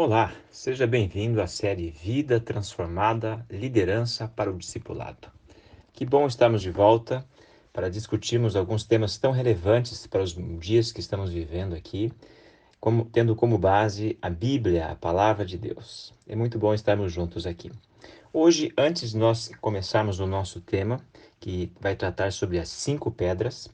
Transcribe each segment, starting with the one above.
Olá, seja bem-vindo à série Vida Transformada, Liderança para o Discipulado. Que bom estarmos de volta para discutirmos alguns temas tão relevantes para os dias que estamos vivendo aqui, tendo como base a Bíblia, a Palavra de Deus. É muito bom estarmos juntos aqui. Hoje, antes de nós começarmos o nosso tema, que vai tratar sobre as 5 pedras,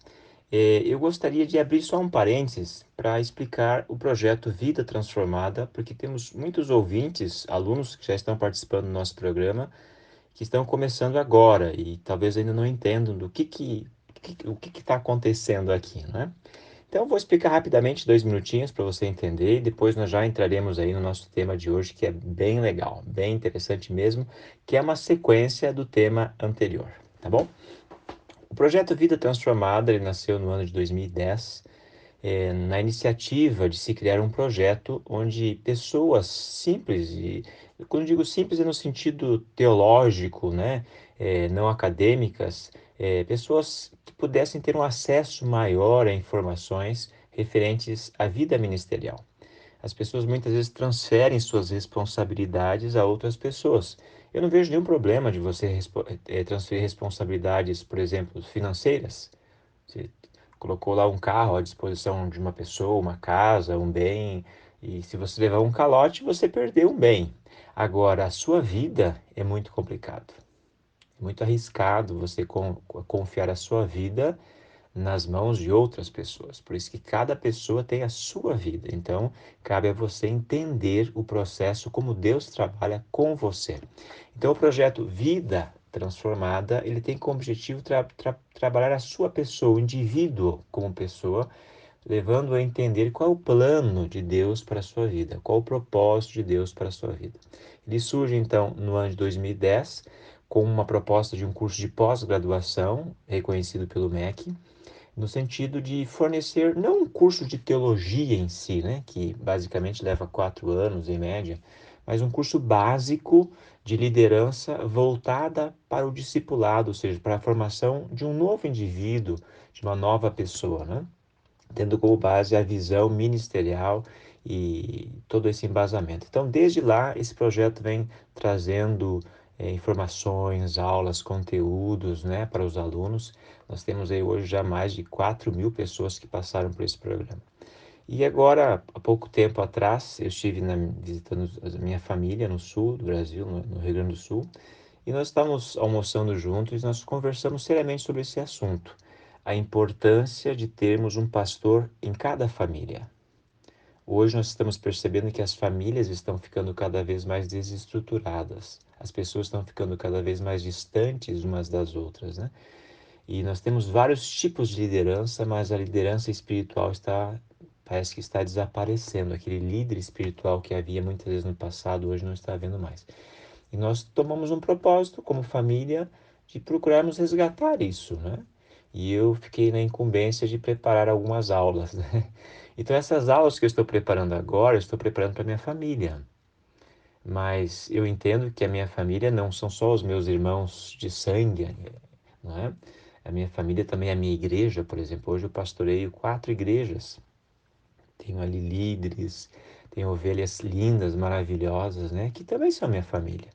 eu gostaria de abrir só um parênteses para explicar o projeto Vida Transformada, porque temos muitos ouvintes, alunos que já estão participando do nosso programa, que estão começando agora e talvez ainda não entendam o que está acontecendo aqui, né? Então, eu vou explicar rapidamente 2 minutinhos para você entender e depois nós já entraremos aí no nosso tema de hoje, que é bem legal, bem interessante mesmo, que é uma sequência do tema anterior, tá bom? O projeto Vida Transformada, ele nasceu no ano de 2010, na iniciativa de se criar um projeto onde pessoas simples, e quando digo simples é no sentido teológico, né, não acadêmicas, pessoas que pudessem ter um acesso maior a informações referentes à vida ministerial. As pessoas muitas vezes transferem suas responsabilidades a outras pessoas. Eu não vejo nenhum problema de você transferir responsabilidades, por exemplo, financeiras. Você colocou lá um carro à disposição de uma pessoa, uma casa, um bem, e se você levar um calote, você perdeu um bem. Agora, a sua vida é muito complicado. É muito arriscado você confiar a sua vida nas mãos de outras pessoas. Por isso que cada pessoa tem a sua vida. Então, cabe a você entender o processo como Deus trabalha com você. Então, o projeto Vida Transformada, ele tem como objetivo trabalhar a sua pessoa, o indivíduo como pessoa, levando a entender qual é o plano de Deus para a sua vida, qual é o propósito de Deus para a sua vida. Ele surge, então, no ano de 2010, com uma proposta de um curso de pós-graduação, reconhecido pelo MEC, no sentido de fornecer não um curso de teologia em si, né, que basicamente leva 4 anos em média, mas um curso básico de liderança voltada para o discipulado, ou seja, para a formação de um novo indivíduo, de uma nova pessoa, né, tendo como base a visão ministerial e todo esse embasamento. Então, desde lá, esse projeto vem trazendo informações, aulas, conteúdos, né, para os alunos. Nós temos aí hoje já mais de 4.000 pessoas que passaram por esse programa. E agora, há pouco tempo atrás, eu estive visitando a minha família no sul do Brasil, no Rio Grande do Sul, e nós estávamos almoçando juntos e nós conversamos seriamente sobre esse assunto, a importância de termos um pastor em cada família. Hoje nós estamos percebendo que as famílias estão ficando cada vez mais desestruturadas, as pessoas estão ficando cada vez mais distantes umas das outras, né? E nós temos vários tipos de liderança, mas a liderança espiritual parece que está desaparecendo. Aquele líder espiritual que havia muitas vezes no passado, hoje não está havendo mais. E nós tomamos um propósito como família de procurarmos resgatar isso, né? E eu fiquei na incumbência de preparar algumas aulas, né? Então essas aulas que eu estou preparando agora, eu estou preparando para minha família. Mas eu entendo que a minha família não são só os meus irmãos de sangue, não é? A minha família também é a minha igreja, por exemplo. Hoje eu pastoreio 4 igrejas. Tenho ali líderes, tenho ovelhas lindas, maravilhosas, né? Que também são minha família.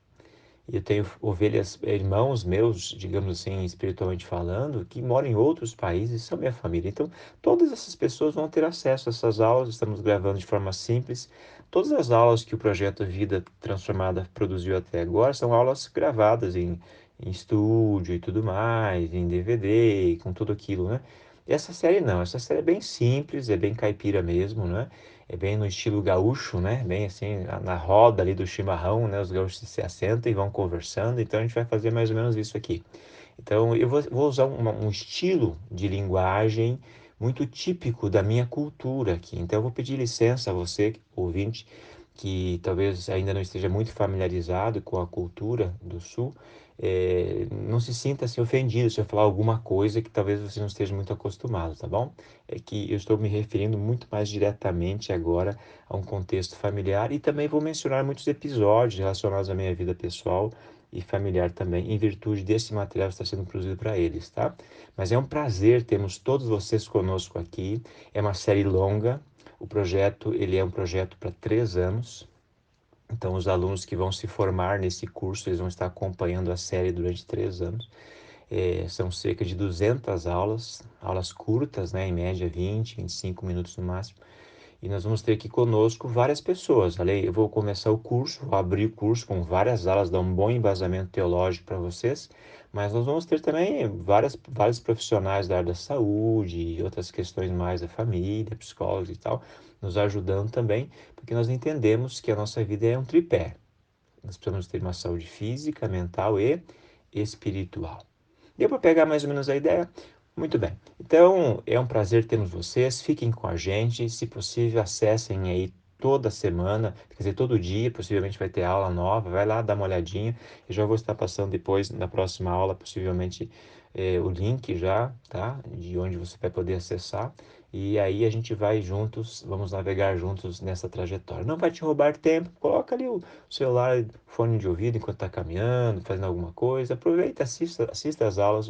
E eu tenho ovelhas, irmãos meus, digamos assim, espiritualmente falando, que moram em outros países, são minha família. Então, todas essas pessoas vão ter acesso a essas aulas, estamos gravando de forma simples. Todas as aulas que o projeto Vida Transformada produziu até agora são aulas gravadas em estúdio e tudo mais, em DVD, com tudo aquilo, né? E essa série não, essa série é bem simples, é bem caipira mesmo, né? É bem no estilo gaúcho, né? Bem assim, na roda ali do chimarrão, né? Os gaúchos se assentam e vão conversando. Então a gente vai fazer mais ou menos isso aqui. Então eu vou usar um estilo de linguagem muito típico da minha cultura aqui. Então eu vou pedir licença a você, ouvinte, que talvez ainda não esteja muito familiarizado com a cultura do Sul, não se sinta assim ofendido se eu falar alguma coisa que talvez você não esteja muito acostumado, tá bom? É que eu estou me referindo muito mais diretamente agora a um contexto familiar e também vou mencionar muitos episódios relacionados à minha vida pessoal e familiar também, em virtude desse material que está sendo produzido para eles, tá? Mas é um prazer termos todos vocês conosco aqui. É uma série longa. O projeto, ele é um projeto para 3 anos. Então, os alunos que vão se formar nesse curso, eles vão estar acompanhando a série durante 3 anos. São cerca de 200 aulas, aulas curtas, né, em média 20, 25 minutos no máximo. E nós vamos ter aqui conosco várias pessoas. Eu vou começar o curso, vou abrir o curso com várias aulas, dar um bom embasamento teológico para vocês, mas nós vamos ter também vários profissionais da área da saúde e outras questões mais da família, psicólogos e tal, nos ajudando também, porque nós entendemos que a nossa vida é um tripé. Nós precisamos ter uma saúde física, mental e espiritual. Deu para pegar mais ou menos a ideia? Muito bem. Então, é um prazer termos vocês. Fiquem com a gente. Se possível, acessem aí toda semana, quer dizer, todo dia, possivelmente vai ter aula nova. Vai lá, dá uma olhadinha. Eu já vou estar passando depois, na próxima aula, possivelmente, o link já, tá? De onde você vai poder acessar. E aí a gente vai juntos, vamos navegar juntos nessa trajetória. Não vai te roubar tempo, coloca ali o celular, fone de ouvido enquanto está caminhando, fazendo alguma coisa. Aproveita, assista as aulas,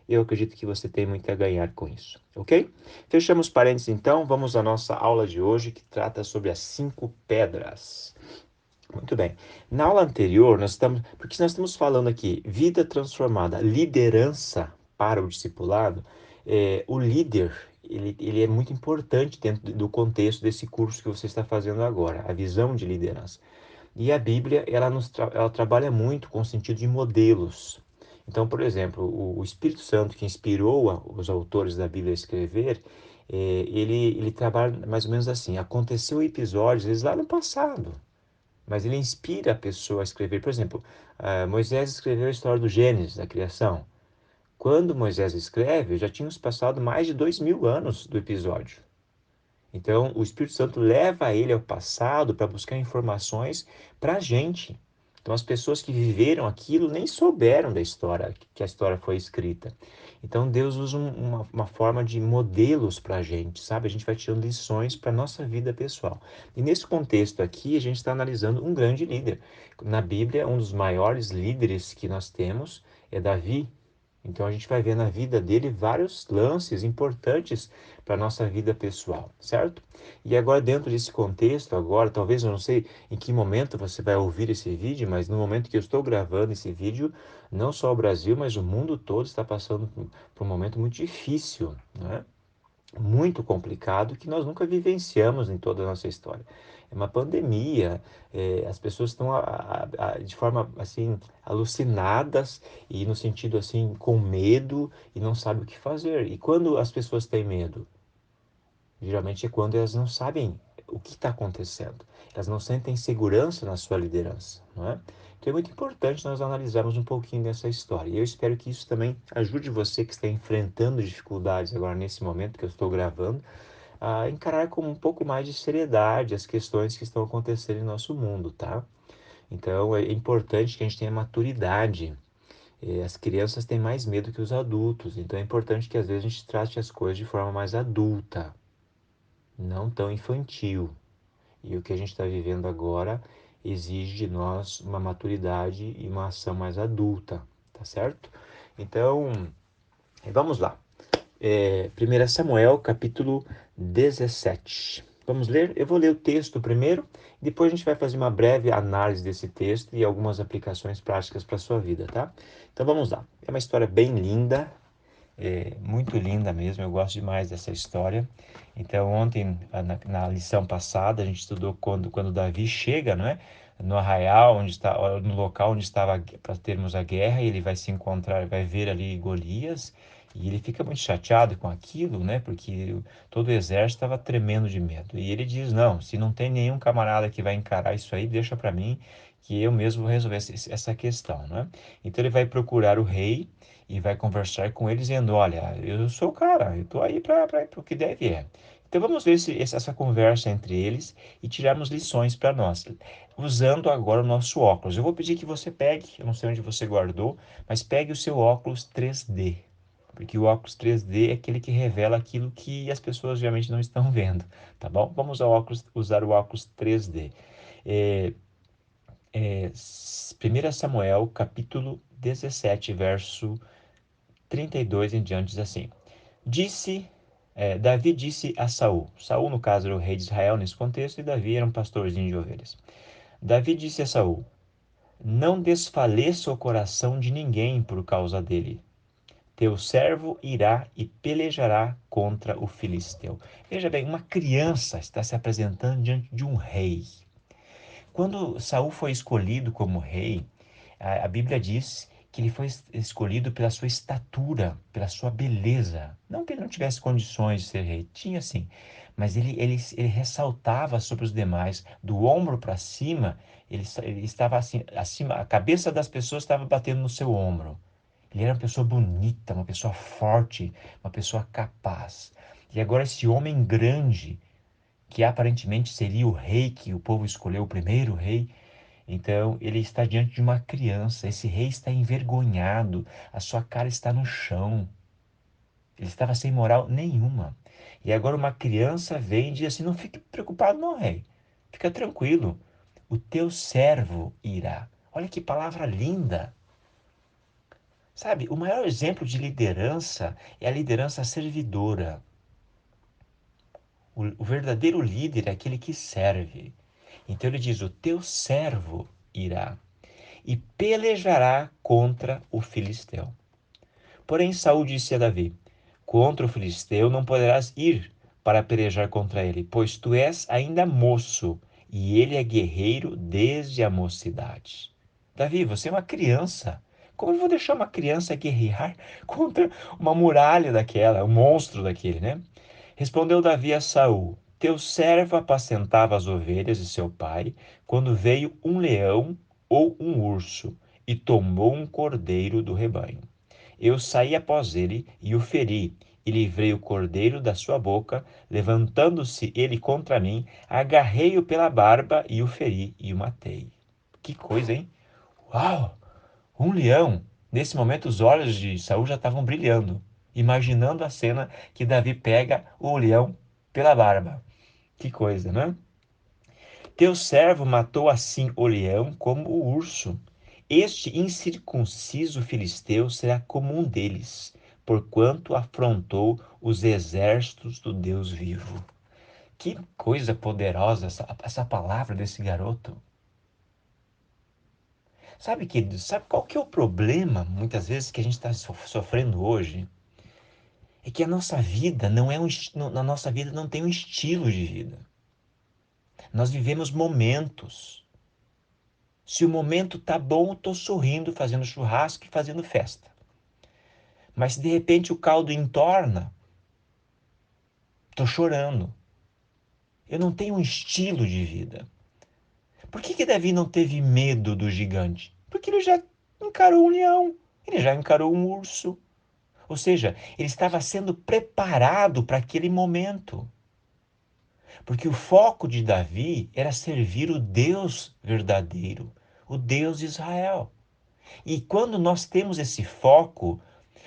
eu acredito que você tem muito a ganhar com isso, ok? Fechamos parênteses então, vamos à nossa aula de hoje que trata sobre as 5 pedras. Muito bem. Na aula anterior, porque nós estamos falando aqui, vida transformada, liderança para o discipulado, o líder, ele é muito importante dentro do contexto desse curso que você está fazendo agora, a visão de liderança. E a Bíblia, ela trabalha muito com o sentido de modelos. Então, por exemplo, o Espírito Santo que inspirou os autores da Bíblia a escrever, ele trabalha mais ou menos assim, aconteceu episódios, eles lá no passado, mas ele inspira a pessoa a escrever. Por exemplo, Moisés escreveu a história do Gênesis, da criação. Quando Moisés escreve, já tínhamos passado mais de 2000 anos do episódio. Então, o Espírito Santo leva ele ao passado para buscar informações para a gente. Então, as pessoas que viveram aquilo nem souberam da história, que a história foi escrita. Então, Deus usa uma forma de modelos para a gente, sabe? A gente vai tirando lições para a nossa vida pessoal. E nesse contexto aqui, a gente está analisando um grande líder. Na Bíblia, um dos maiores líderes que nós temos é Davi. Então a gente vai ver na vida dele vários lances importantes para a nossa vida pessoal, certo? E agora dentro desse contexto, agora, talvez eu não sei em que momento você vai ouvir esse vídeo, mas no momento que eu estou gravando esse vídeo, não só o Brasil, mas o mundo todo está passando por um momento muito difícil, né? Muito complicado que nós nunca vivenciamos em toda a nossa história. É uma pandemia, as pessoas estão de forma assim alucinadas e no sentido assim com medo e não sabem o que fazer. E quando as pessoas têm medo? Geralmente é quando elas não sabem o que está acontecendo. Elas não sentem segurança na sua liderança, não é? Então é muito importante nós analisarmos um pouquinho dessa história. E eu espero que isso também ajude você que está enfrentando dificuldades agora nesse momento que eu estou gravando, a encarar com um pouco mais de seriedade as questões que estão acontecendo em nosso mundo, tá? Então é importante que a gente tenha maturidade. As crianças têm mais medo que os adultos, então é importante que às vezes a gente trate as coisas de forma mais adulta, não tão infantil. E o que a gente está vivendo agora exige de nós uma maturidade e uma ação mais adulta, tá certo? Então, vamos lá. 1 Samuel, capítulo 17. Vamos ler? Eu vou ler o texto primeiro, depois a gente vai fazer uma breve análise desse texto e algumas aplicações práticas para a sua vida, tá? Então vamos lá. É uma história bem linda, muito linda mesmo, eu gosto demais dessa história. Então, ontem, na lição passada, a gente estudou quando Davi chega, não é? No arraial, no local onde estava para termos a guerra, e ele vai se encontrar, vai ver ali Golias, e ele fica muito chateado com aquilo, né? Porque todo o exército estava tremendo de medo. E ele diz: Não, se não tem nenhum camarada que vai encarar isso aí, deixa para mim, que eu mesmo vou resolver essa questão, não é? Então, ele vai procurar o rei e vai conversar com ele dizendo: Olha, eu sou o cara, eu estou aí para o que deve é. Então vamos ver essa conversa entre eles e tirarmos lições para nós, usando agora o nosso óculos. Eu vou pedir que você pegue, eu não sei onde você guardou, mas pegue o seu óculos 3D, porque o óculos 3D é aquele que revela aquilo que as pessoas geralmente não estão vendo, tá bom? Vamos usar o óculos 3D. É, 1 Samuel, capítulo 17, verso 32 em diante diz assim: Davi disse a Saul. Saul, no caso, era o rei de Israel nesse contexto, e Davi era um pastorzinho de ovelhas. Davi disse a Saul: Não desfaleça o coração de ninguém por causa dele. Teu servo irá e pelejará contra o filisteu. Veja bem, uma criança está se apresentando diante de um rei. Quando Saul foi escolhido como rei, a Bíblia diz que ele foi escolhido pela sua estatura, pela sua beleza. Não que ele não tivesse condições de ser rei, tinha sim, mas ele ressaltava sobre os demais, do ombro para cima, ele estava assim, acima, a cabeça das pessoas estava batendo no seu ombro. Ele era uma pessoa bonita, uma pessoa forte, uma pessoa capaz. E agora esse homem grande, que aparentemente seria o rei que o povo escolheu, o primeiro rei, então ele está diante de uma criança. Esse rei está envergonhado, a sua cara está no chão. Ele estava sem moral nenhuma. E agora uma criança vem e diz assim: Não fique preocupado, não, rei. Fica tranquilo. O teu servo irá. Olha que palavra linda. Sabe, o maior exemplo de liderança é a liderança servidora. O verdadeiro líder é aquele que serve. Então ele diz: O teu servo irá e pelejará contra o filisteu. Porém, Saul disse a Davi: Contra o filisteu não poderás ir para pelejar contra ele, pois tu és ainda moço e ele é guerreiro desde a mocidade. Davi, você é uma criança. Como eu vou deixar uma criança guerrear contra uma muralha daquela, um monstro daquele, né? Respondeu Davi a Saul: Teu servo apacentava as ovelhas de seu pai, quando veio um leão ou um urso e tomou um cordeiro do rebanho. Eu saí após ele e o feri, e livrei o cordeiro da sua boca. Levantando-se ele contra mim, agarrei-o pela barba e o feri e o matei. Que coisa, hein? Uau! Um leão! Nesse momento, os olhos de Saul já estavam brilhando, imaginando a cena que Davi pega o leão pela barba. Que coisa, né? Teu servo matou assim o leão como o urso. Este incircunciso filisteu será como um deles, porquanto afrontou os exércitos do Deus vivo. Que coisa poderosa essa palavra desse garoto. Sabe qual que é o problema, muitas vezes, que a gente está sofrendo hoje? É que a nossa vida não é na nossa vida não tem um estilo de vida. Nós vivemos momentos. Se o momento tá bom, eu tô sorrindo, fazendo churrasco e fazendo festa. Mas se de repente o caldo entorna, tô chorando. Eu não tenho um estilo de vida. Por que Davi não teve medo do gigante? Porque ele já encarou um leão, ele já encarou um urso. Ou seja, ele estava sendo preparado para aquele momento. Porque o foco de Davi era servir o Deus verdadeiro, o Deus de Israel. E quando nós temos esse foco,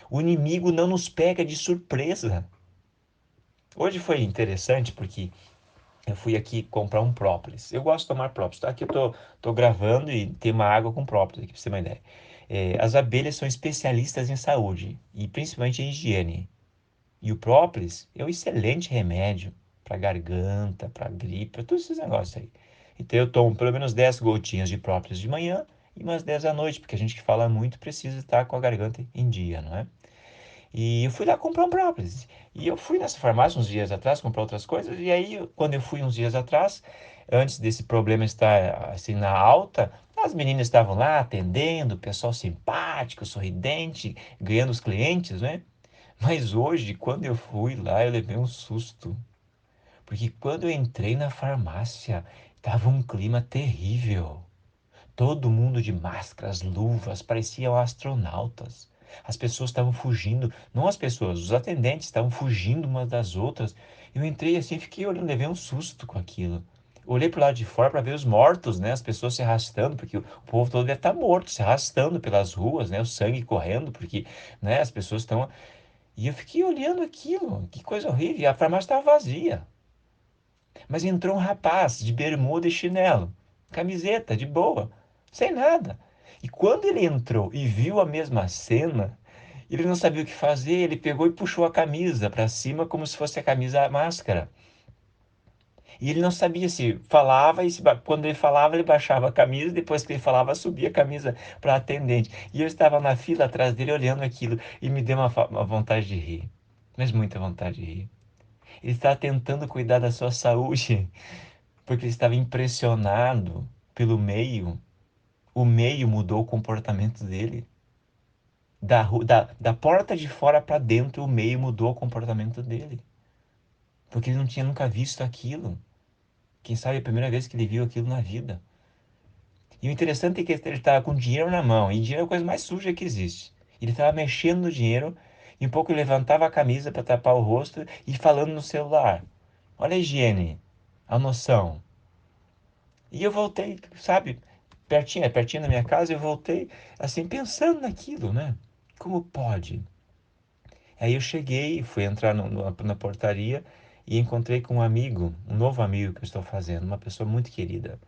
o inimigo não nos pega de surpresa. Hoje foi interessante porque eu fui aqui comprar um própolis. Eu gosto de tomar própolis. Tá? Aqui eu tô gravando e tem uma água com própolis, aqui para você ter uma ideia. As abelhas são especialistas em saúde e principalmente em higiene. E o própolis é um excelente remédio para garganta, para gripe, para todos esses negócios aí. Então eu tomo pelo menos 10 gotinhas de própolis de manhã e umas 10 à noite, porque a gente que fala muito precisa estar com a garganta em dia, não é? E eu fui lá comprar um própolis. E eu fui nessa farmácia uns dias atrás comprar outras coisas. E aí, quando eu fui uns dias atrás, antes desse problema estar assim na alta, as meninas estavam lá atendendo, pessoal simpático, sorridente, ganhando os clientes, né? Mas hoje, quando eu fui lá, eu levei um susto. Porque quando eu entrei na farmácia, estava um clima terrível. Todo mundo de máscaras, luvas, pareciam astronautas. As pessoas estavam fugindo, não as pessoas, os atendentes estavam fugindo umas das outras. Eu entrei assim, fiquei olhando, levei um susto com aquilo. Olhei para o lado de fora para ver os mortos, né? As pessoas se arrastando, porque o povo todo deve estar morto, se arrastando pelas ruas, né? O sangue correndo, porque, né? As pessoas estão. E eu fiquei olhando aquilo, que coisa horrível. E a farmácia estava vazia. Mas entrou um rapaz de bermuda e chinelo, camiseta, de boa, sem nada. E quando ele entrou e viu a mesma cena, ele não sabia o que fazer, ele pegou e puxou a camisa para cima como se fosse a camisa a máscara. E ele não sabia se falava, e quando ele falava, ele baixava a camisa, depois que ele falava, subia a camisa para a atendente. E eu estava na fila atrás dele olhando aquilo e me deu uma vontade de rir, mas muita vontade de rir. Ele estava tentando cuidar da sua saúde, porque ele estava impressionado pelo meio. O meio mudou o comportamento dele. Da porta de fora para dentro, o meio mudou o comportamento dele. Porque ele não tinha nunca visto aquilo. Quem sabe a primeira vez que ele viu aquilo na vida. E o interessante é que ele estava com dinheiro na mão, e dinheiro é a coisa mais suja que existe. Ele estava mexendo no dinheiro, e um pouco ele levantava a camisa para tapar o rosto e falando no celular. Olha a higiene, a noção. E eu voltei, sabe, pertinho, pertinho da minha casa, eu voltei assim, pensando naquilo, né? Como pode? Aí eu cheguei, fui entrar na portaria e encontrei com um amigo, um novo amigo que eu estou fazendo, uma pessoa muito querida.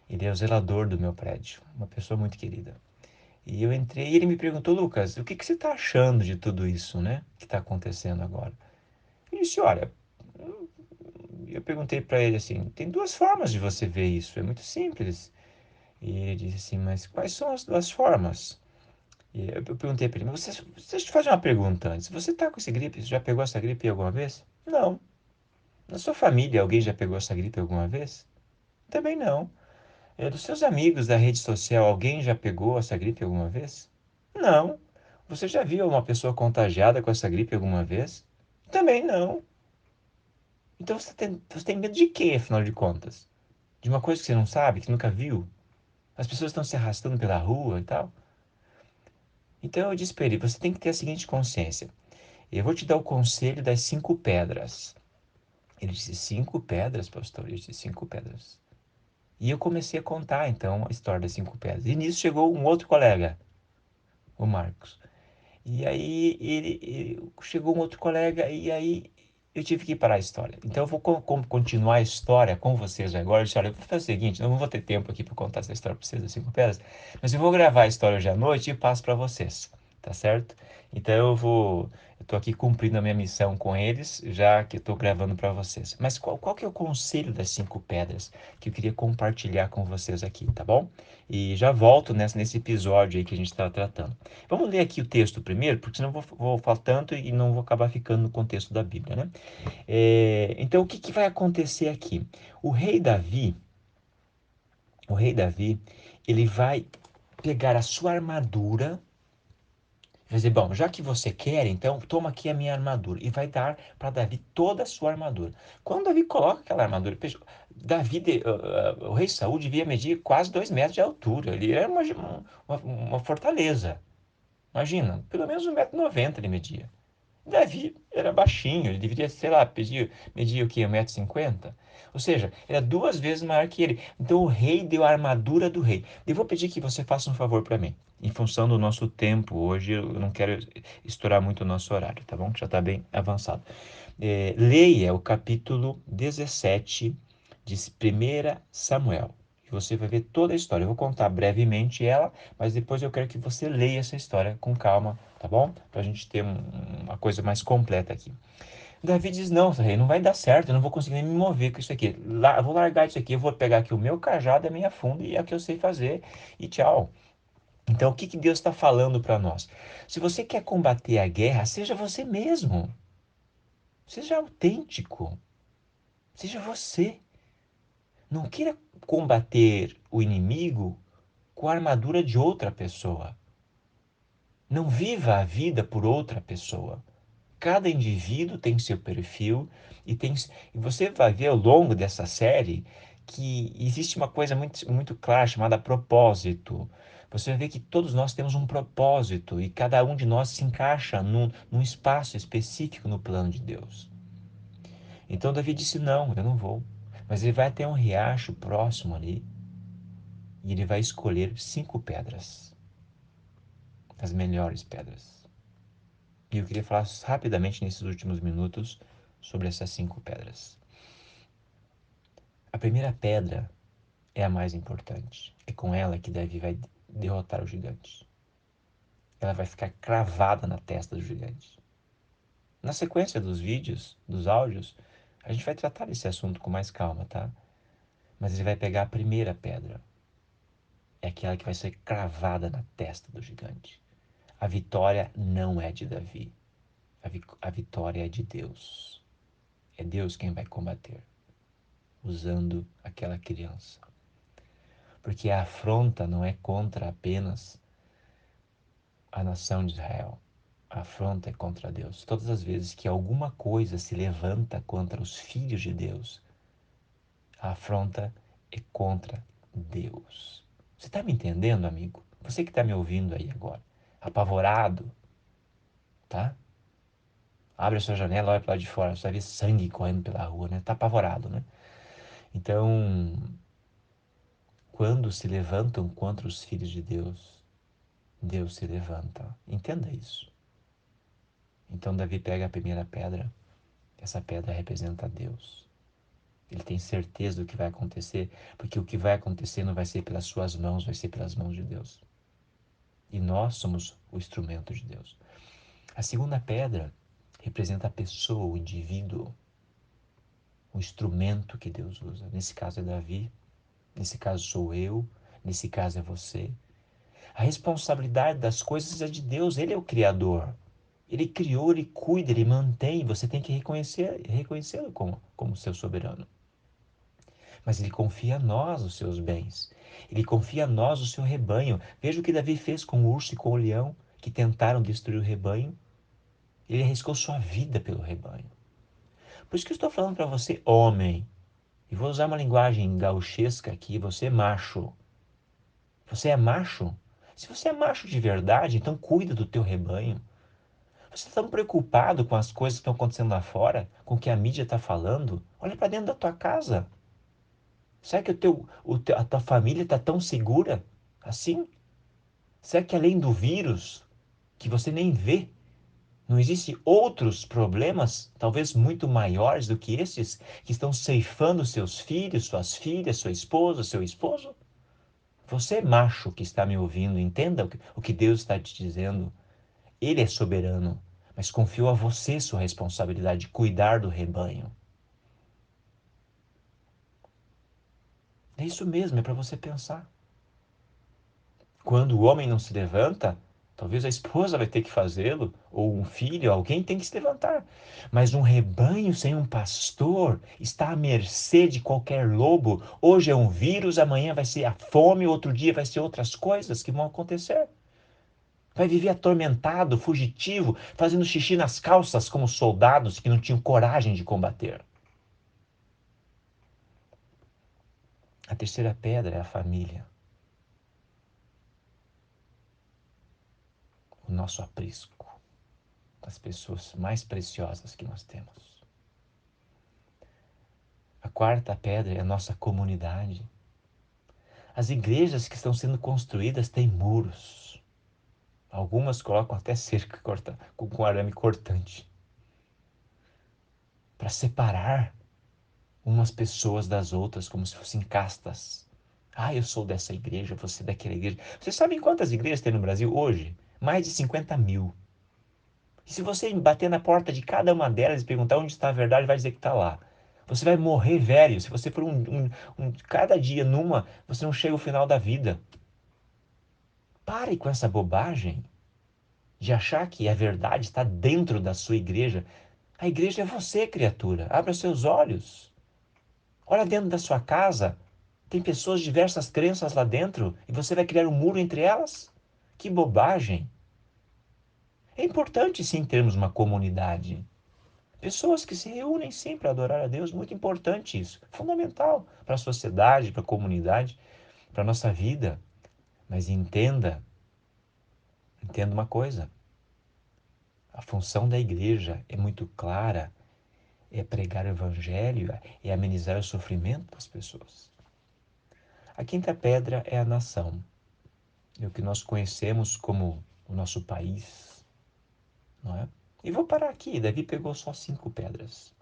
Ele é o zelador do meu prédio, uma pessoa muito querida. E eu entrei e ele me perguntou, Lucas, o que que você está achando de tudo isso, né? Que está acontecendo agora? Eu disse, olha, eu perguntei para ele assim, tem duas formas de você ver isso, é muito simples. E ele disse assim, mas quais são as duas formas? E eu perguntei para ele, mas deixa eu te fazer uma pergunta antes. Você está com essa gripe? Você já pegou essa gripe alguma vez? Não. Na sua família, alguém já pegou essa gripe alguma vez? Também não. Dos seus amigos da rede social, alguém já pegou essa gripe alguma vez? Não. Você já viu uma pessoa contagiada com essa gripe alguma vez? Também não. Então você tem medo de quê, afinal de contas? De uma coisa que você não sabe, que nunca viu? As pessoas estão se arrastando pela rua e tal. Então eu disse para ele: você tem que ter a seguinte consciência. Eu vou te dar o conselho das 5 pedras. Ele disse: 5 pedras, pastor? Eu disse: 5 pedras. E eu comecei a contar então a história das 5 pedras. E nisso chegou um outro colega, o Marcos. E aí chegou um outro colega e aí eu tive que parar a história. Então eu vou continuar a história com vocês agora. Eu disse, olha, eu vou fazer o seguinte, não vou ter tempo aqui para contar essa história para vocês das 5 pedras, mas eu vou gravar a história hoje à noite e passo para vocês, tá certo? Então eu tô aqui cumprindo a minha missão com eles, já que eu tô gravando para vocês. Mas qual que é o conselho das 5 pedras que eu queria compartilhar com vocês aqui, tá bom? E já volto nesse episódio aí que a gente estava tratando. Vamos ler aqui o texto primeiro, porque senão eu vou falar tanto e não vou acabar ficando no contexto da Bíblia, né? Então, o que que vai acontecer aqui? O rei Davi, o rei Davi, ele vai pegar a sua armadura, vai dizer, bom, já que você quer, então toma aqui a minha armadura. E vai dar para Davi toda a sua armadura. Quando Davi coloca aquela armadura, o rei Saul devia medir quase 2 metros de altura. Ele era uma fortaleza. Imagina, pelo menos 1,90 m ele media. Davi era baixinho, ele deveria, sei lá, medir o quê? 1,50 m? Ou seja, era 2 vezes maior que ele. Então o rei deu a armadura do rei. Eu vou pedir que você faça um favor para mim. Em função do nosso tempo, hoje eu não quero estourar muito o nosso horário, tá bom? Que já está bem avançado. Leia o capítulo 17 de 1 Samuel. E você vai ver toda a história. Eu vou contar brevemente ela, mas depois eu quero que você leia essa história com calma, tá bom? Para a gente ter uma coisa mais completa aqui. Davi diz: não, rei, não vai dar certo, eu não vou conseguir nem me mover com isso aqui. Eu vou largar isso aqui, eu vou pegar aqui o meu cajado, a minha funda e é o que eu sei fazer, e tchau. Então, o que que Deus está falando para nós? Se você quer combater a guerra, seja você mesmo. Seja autêntico. Seja você. Não queira combater o inimigo com a armadura de outra pessoa. Não viva a vida por outra pessoa. Cada indivíduo tem seu perfil e você vai ver ao longo dessa série que existe uma coisa muito, muito clara chamada propósito. Você vai ver que todos nós temos um propósito e cada um de nós se encaixa num espaço específico no plano de Deus. Então Davi disse: não, eu não vou. Mas ele vai até um riacho próximo ali e ele vai escolher 5 pedras, as melhores pedras. E eu queria falar rapidamente nesses últimos minutos sobre essas 5 pedras. A primeira pedra é a mais importante. É com ela que Davi vai derrotar o gigante. Ela vai ficar cravada na testa do gigante. Na sequência dos vídeos, dos áudios, A gente vai tratar desse assunto com mais calma, tá? Mas ele vai pegar a primeira pedra. É aquela que vai ser cravada na testa do gigante. A vitória não é de Davi. A vitória é de Deus. É Deus quem vai combater, usando aquela criança. Porque a afronta não é contra apenas a nação de Israel. A afronta é contra Deus. Todas as vezes que alguma coisa se levanta contra os filhos de Deus, a afronta é contra Deus. Você está me entendendo, amigo? Você que está me ouvindo aí agora, apavorado, tá? Abre a sua janela, olha para lá de fora, você vai ver sangue correndo pela rua, né? Tá apavorado, né? Então, quando se levantam contra os filhos de Deus, Deus se levanta. Entenda isso. Então Davi pega a primeira pedra. Essa pedra representa Deus. Ele tem certeza do que vai acontecer, porque o que vai acontecer não vai ser pelas suas mãos, vai ser pelas mãos de Deus. E nós somos o instrumento de Deus. A segunda pedra representa a pessoa, o indivíduo, o instrumento que Deus usa. Nesse caso é Davi, nesse caso sou eu, nesse caso é você. A responsabilidade das coisas é de Deus, Ele é o Criador. Ele criou, Ele cuida, Ele mantém. Você tem que reconhecê-lo como seu soberano. Mas Ele confia a nós os seus bens. Ele confia a nós o seu rebanho. Veja o que Davi fez com o urso e com o leão, que tentaram destruir o rebanho. Ele arriscou sua vida pelo rebanho. Por isso que eu estou falando para você, homem, e vou usar uma linguagem gauchesca aqui, você é macho. Você é macho? Se você é macho de verdade, então cuida do teu rebanho. Você está tão preocupado com as coisas que estão acontecendo lá fora, com o que a mídia está falando? Olha para dentro da tua casa. Será que a tua família está tão segura assim? Será que além do vírus, que você nem vê, não existem outros problemas, talvez muito maiores do que esses, que estão ceifando seus filhos, suas filhas, sua esposa, seu esposo? Você, macho que está me ouvindo, entenda o que Deus está te dizendo. Ele é soberano, mas confiou a você sua responsabilidade de cuidar do rebanho. É isso mesmo, é para você pensar. Quando o homem não se levanta, talvez a esposa vai ter que fazê-lo, ou um filho, alguém tem que se levantar. Mas um rebanho sem um pastor está à mercê de qualquer lobo. Hoje é um vírus, amanhã vai ser a fome, outro dia vai ser outras coisas que vão acontecer. Vai viver atormentado, fugitivo, fazendo xixi nas calças como soldados que não tinham coragem de combater. A terceira pedra é a família, o nosso aprisco, as pessoas mais preciosas que nós temos. A quarta pedra é a nossa comunidade. As igrejas que estão sendo construídas têm muros. Algumas colocam até cerca com arame cortante para separar umas pessoas das outras, como se fossem castas. Ah, eu sou dessa igreja, você é daquela igreja. Vocês sabem quantas igrejas tem no Brasil hoje? Mais de 50 mil. E se você bater na porta de cada uma delas e perguntar onde está a verdade, vai dizer que está lá. Você vai morrer velho. Se você for cada dia numa, você não chega ao final da vida. Pare com essa bobagem de achar que a verdade está dentro da sua igreja. A igreja é você, criatura. Abra seus olhos. Olha dentro da sua casa. Tem pessoas de diversas crenças lá dentro e você vai criar um muro entre elas? Que bobagem. É importante sim termos uma comunidade. Pessoas que se reúnem sim para adorar a Deus, muito importante isso. Fundamental para a sociedade, para a comunidade, para a nossa vida. Mas entenda uma coisa. A função da igreja é muito clara, é pregar o evangelho, é amenizar o sofrimento das pessoas. A quinta pedra é a nação, é o que nós conhecemos como o nosso país, não é? E vou parar aqui, Davi pegou só 5 pedras.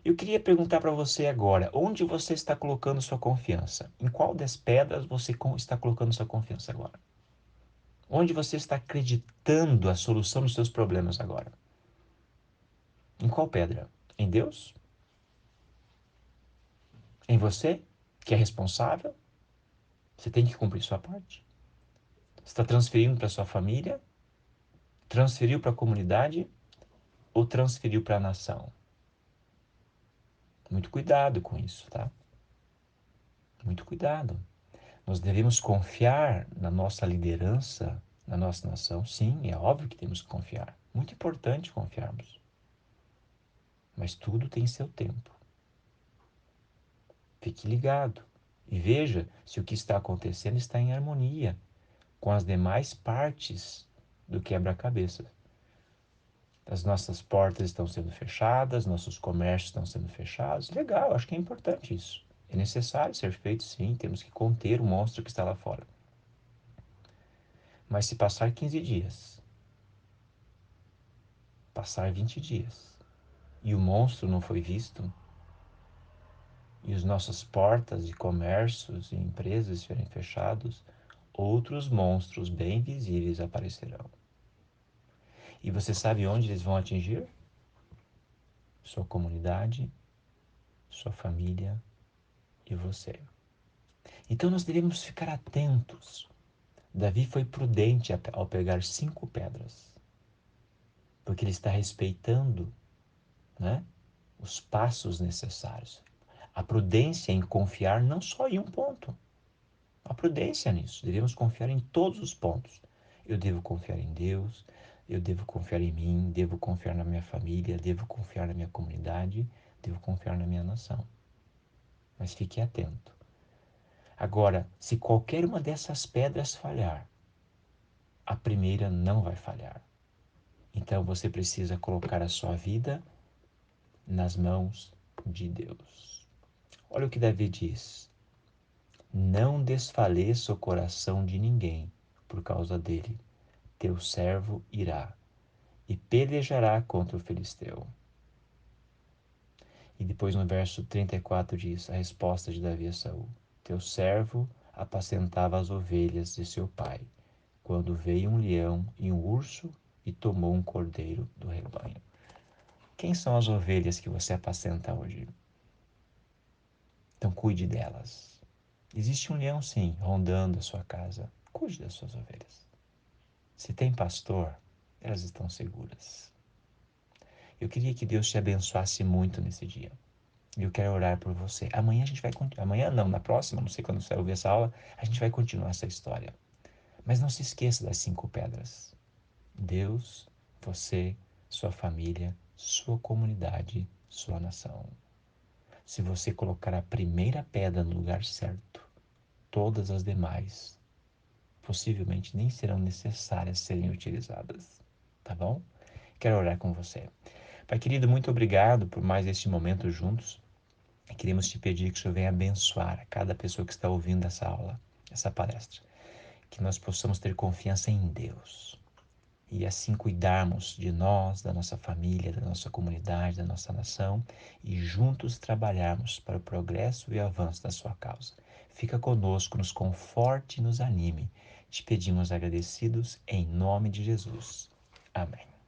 Eu queria perguntar para você agora, onde você está colocando sua confiança? Em qual das pedras você está colocando sua confiança agora? Onde você está acreditando a solução dos seus problemas agora? Em qual pedra? Em Deus? Em você, que é responsável, você tem que cumprir sua parte. Você está transferindo para sua família, transferiu para a comunidade ou transferiu para a nação? Muito cuidado com isso, tá? Muito cuidado. Nós devemos confiar na nossa liderança, na nossa nação. Sim, é óbvio que temos que confiar. Muito importante confiarmos. Mas tudo tem seu tempo. Fique ligado e veja se o que está acontecendo está em harmonia com as demais partes do quebra-cabeça. As nossas portas estão sendo fechadas, nossos comércios estão sendo fechados. Legal, acho que é importante isso. É necessário ser feito, sim, temos que conter o monstro que está lá fora. Mas se passar 15 dias, passar 20 dias, e o monstro não foi visto, e as nossas portas de comércios e empresas estiverem fechados, outros monstros bem visíveis aparecerão. E você sabe onde eles vão atingir? Sua comunidade, sua família e você. Então nós devemos ficar atentos. Davi foi prudente ao pegar 5 pedras, porque ele está respeitando, né, os passos necessários. A prudência em confiar não só em um ponto. A prudência nisso. Devemos confiar em todos os pontos. Eu devo confiar em Deus, eu devo confiar em mim, devo confiar na minha família, devo confiar na minha comunidade, devo confiar na minha nação. Mas fique atento. Agora, se qualquer uma dessas pedras falhar, a primeira não vai falhar. Então você precisa colocar a sua vida nas mãos de Deus. Olha o que Davi diz: não desfaleça o coração de ninguém por causa dele. Teu servo irá e pelejará contra o filisteu. E depois no verso 34 diz a resposta de Davi a Saul: teu servo apacentava as ovelhas de seu pai, quando veio um leão e um urso e tomou um cordeiro do rebanho. Quem são as ovelhas que você apacenta hoje? Então cuide delas. Existe um leão, sim, rondando a sua casa. Cuide das suas ovelhas. Se tem pastor, elas estão seguras. Eu queria que Deus te abençoasse muito nesse dia. E eu quero orar por você. Amanhã a gente vai continuar. Amanhã não, na próxima, não sei quando você vai ouvir essa aula, a gente vai continuar essa história. Mas não se esqueça das 5 pedras. Deus, você, sua família, sua comunidade, sua nação. Se você colocar a primeira pedra no lugar certo, todas as demais possivelmente nem serão necessárias serem utilizadas. Tá bom? Quero orar com você. Pai querido, muito obrigado por mais este momento juntos. Queremos te pedir que o Senhor venha abençoar a cada pessoa que está ouvindo essa aula, essa palestra. Que nós possamos ter confiança em Deus e assim cuidarmos de nós, da nossa família, da nossa comunidade, da nossa nação e juntos trabalharmos para o progresso e avanço da sua causa. Fica conosco, nos conforte e nos anime. Te pedimos agradecidos em nome de Jesus. Amém.